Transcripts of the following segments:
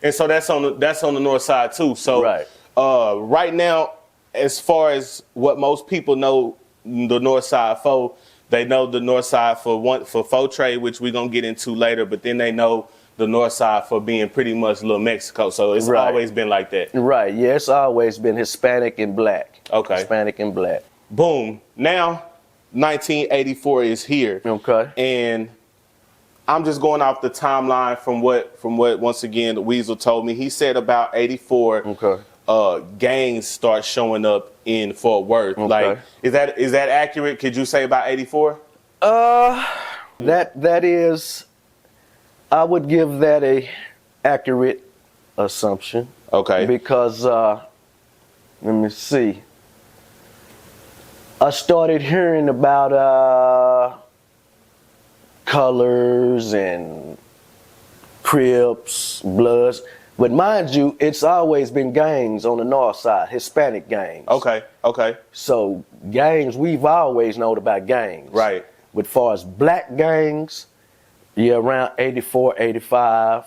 And so that's on the north side too. So Right. Right now, as far as what most people know the north side for, they know the north side for faux trade, which we're gonna get into later, but then they know the north side for being pretty much Little Mexico. So it's Right. always been like that. Right. Yeah, it's always been Hispanic and black. Okay. Hispanic and black. Boom. Now 1984 is here. Okay. And I'm just going off the timeline from what once again the Weasel told me. He said about 84 Okay. gangs start showing up in Fort Worth. Okay. Like is that accurate? Could you say about 84? That is, I would give that a accurate assumption. Okay. Because let me see. I started hearing about colors and Crips, Bloods. But mind you, it's always been gangs on the north side, Hispanic gangs. Okay. Okay. So gangs, we've always known about gangs. Right. But far as black gangs, yeah, around 84, 85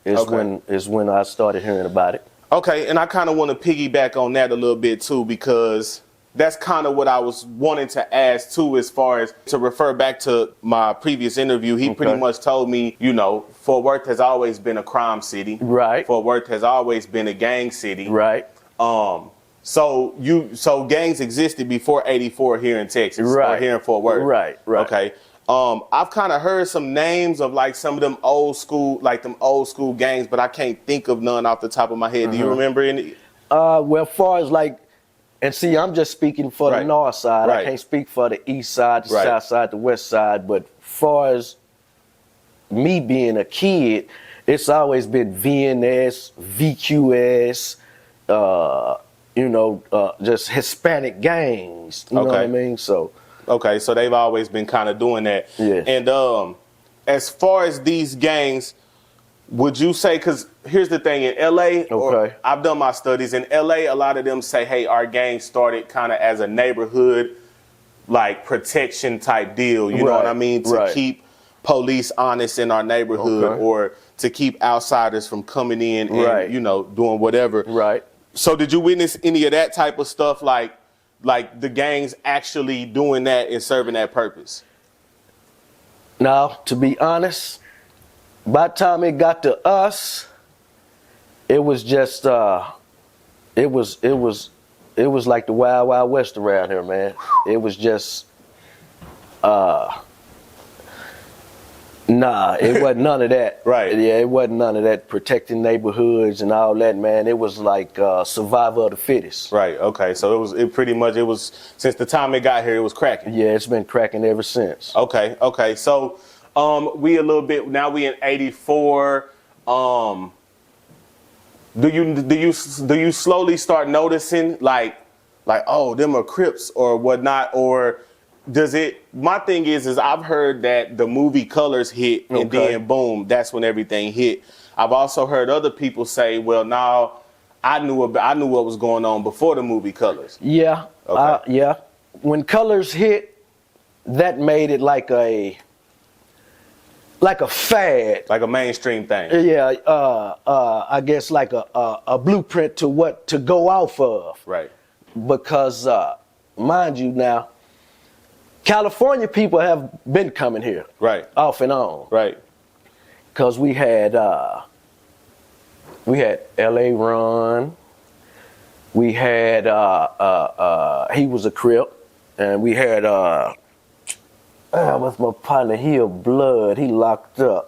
is when I started hearing about it. Okay, and I kind of want to piggyback on that a little bit too, because that's kind of what I was wanting to ask too, as far as to refer back to my previous interview. He pretty much told me, you know, Fort Worth has always been a crime city. Right. Fort Worth has always been a gang city. Right. So gangs existed before 84 here in Texas. Right. Or here in Fort Worth. Right. Right. Okay. I've kind of heard some names of like some of them old school gangs, but I can't think of none off the top of my head. Do you remember any? Well, far as like, and see, I'm just speaking for the north side. Right. I can't speak for the east side, the south side, the west side. But far as me being a kid, it's always been VNS, VQS, just Hispanic gangs. You know what I mean? So. Okay, so they've always been kind of doing that. Yeah. And as far as these gangs, would you say, because here's the thing, in LA, I've done my studies, in LA, a lot of them say, hey, our gang started kind of as a neighborhood, like protection type deal, you know what I mean? To keep police honest in our neighborhood or to keep outsiders from coming in and, doing whatever. Right. So did you witness any of that type of stuff, like the gangs actually doing that and serving that purpose? Now, to be honest, by the time it got to us, it was just it was like the Wild Wild West around here, man. It was just it wasn't none of that. Right. Yeah, it wasn't none of that protecting neighborhoods and all that, man. It was like survival of the fittest. Right. Okay. So it pretty much since the time it got here, it was cracking. Yeah, it's been cracking ever since. Okay. Okay. So we in 84. Do you slowly start noticing like oh, them are Crips or whatnot, or does it? My thing is I've heard that the movie Colors hit and then boom, that's when everything hit. I've also heard other people say, well, now I knew what was going on before the movie Colors. Yeah. Okay. Yeah. When Colors hit, that made it like a fad, like a mainstream thing. Yeah. I guess like a blueprint to what to go off of. Right. Because mind you now, California people have been coming here, off and on, because we had L.A. Ron, we had he was a Crip, and we had what's my partner? He a Blood. He locked up.